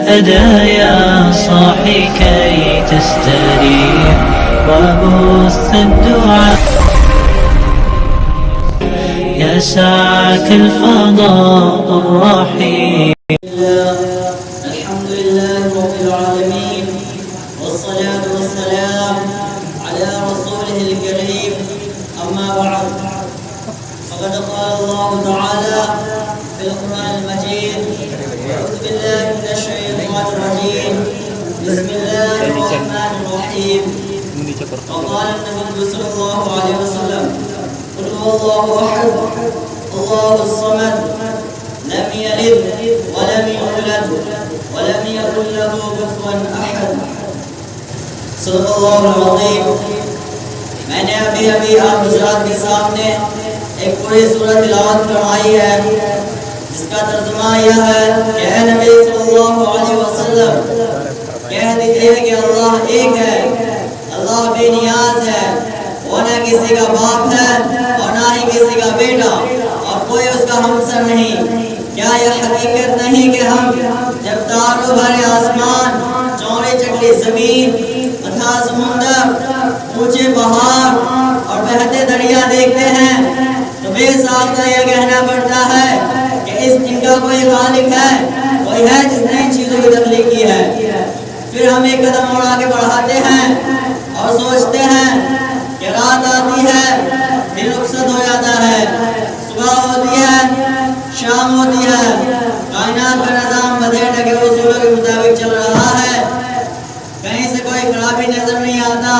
أدا يا صاحي كي تستريح وبث الدعاء يا ساعة الفضاء الرحيم. الحمد لله رب العالمين، والصلاة والسلام على رسوله الكريم. أما بعد، فقد قال الله تعالى في القرآن المجيد: أعوذ بالله من الشيطان الرجيم، بسم الله الرحمن الرحيم. وقال النبي صلى الله عليه وسلم: قل هو الله أحد الله الصمد لم يلد ولم يولد ولم يكن له كفوا أحد. صدق اللہ العظیم. میں نے ابھی آپ حضرات کے سامنے ایک پوری سورۃ تلاوت فرمائی ہے جس کا ترجمہ یہ ہے کہ اے نبی صلی اللہ علیہ وسلم کہہ دیجئے کہ اللہ ایک ہے، اللہ بے نیاز ہے، وہ نہ کسی کا باپ ہے اور نہ ہی کسی کا بیٹا اور کوئی اس کا ہمسر نہیں. کیا یہ حقیقت نہیں کہ ہم جب تاروں بھرے آسمان، چوڑی چکلی زمین، اتھا سمندر، اونچے پہاڑ اور بہتے دریا دیکھتے ہیں تو بے ساختہ یہ کہنا پڑتا ہے کہ ان کا کوئی خالق ہے، کوئی ہے جس نے ان چیزوں کی تخلیق کی ہے. پھر ہم ایک قدم اور آگے بڑھاتے ہیں اور سوچتے ہیں کہ رات آتی ہے، دن رخصت ہو جاتا ہے، صبح ہوتی ہے، شام ہوتی ہے، کائنات کا نظام بدھیٹے کے اصولوں کے مطابق چل رہا ہے، کہیں سے کوئی خرابی نظر نہیں آتا.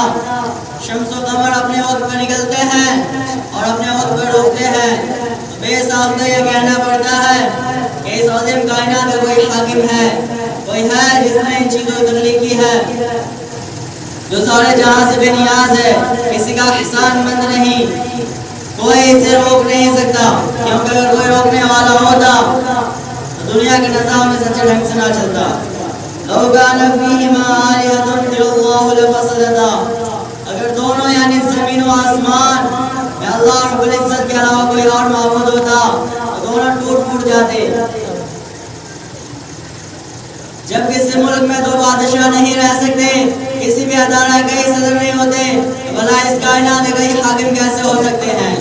شمس و قمر اپنے وقت پہ نکلتے ہیں اور اپنے وقت پہ روکتے ہیں. بے ساختہ یہ کہنا پڑتا ہے کہ اس عظیم کائنات کا کوئی حاکم ہے، کوئی ہے جس نے ان چیزوں کی تخلیق کی ہے، جو سارے جہاں سے بے نیاز ہے، کسی کا احسان مند نہیں، کوئی اسے روک نہیں سکتا. کیونکہ اگر کوئی روکنے والا ہوتا تو دنیا کے نظام میں سچے ڈھنگ سے نہ چلتا. لو كان فيهما آلهة إلا الله لفسدتا. اگر دونوں یعنی زمین و آسمان میں اللہ رب العزت کے علاوہ کوئی اور معبود ہوتا تو دونوں ٹوٹ پھوٹ جاتے. جب کسی ملک میں دو بادشاہ نہیں رہ سکتے، کسی بھی ادارہ کئی صدر نہیں ہوتے، بھلا اس کائنات کے کئی حاکم کیسے ہو سکتے ہیں؟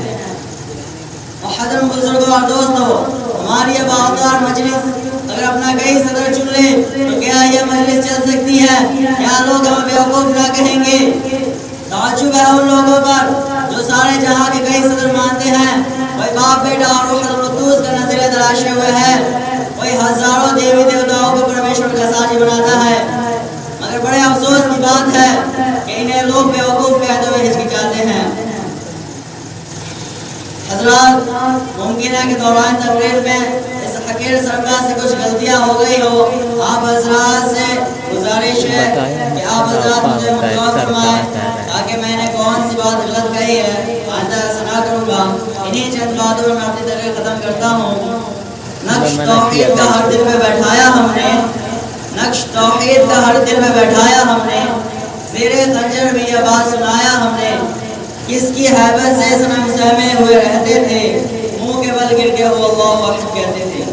محترم بزرگوں اور دوستوں، ہماری یہ باوقار مجلس اگر اپنا کئی صدر چن لے تو کیا یہ مجلس چل سکتی ہے؟ کیا لوگ ہمیں بیوقوف نہ کہیں گے؟ تعجب ہے ان لوگوں پر جو سارے جہاں کے کئی صدر مانتے ہیں، کوئی باپ بیٹا اور روح القدس کا نظریہ تراشے ہوئے ہے، کوئی ہزاروں دیوی دیوتاؤں کو پرمیشور کا ساجی بناتا ہے. مگر بڑے افسوس کی بات ہے کہ انہیں لوگ بیوقوف کہتے ہوئے ہچکچاتے ہیں. حضرات، ممکن ہے کہ دوران تقریر میں اس حقیر سرکار سے کچھ غلطیاں ہو گئی ہو. آپ حضرات سے گزارش ہے کہ آپ حضرات مجھے مطلع فرمائیں تاکہ میں نے کون سی بات غلط کہی ہے آئندہ ایسا نہ کروں گا. انہی چند باتوں میں اپنی تقریر ختم کرتا ہوں. نقش توحید کا ہر دل میں بیٹھایا ہم نے، نقش توحید کا ہر دل میں بیٹھایا ہم نے، زیر خنجر بھی یہ بات سنایا ہم نے، کس کی حیبت سے صنم سہمے ہوئے رہتے تھے، منہ کے بل گر کے وہ اللہ واحد کہتے تھے.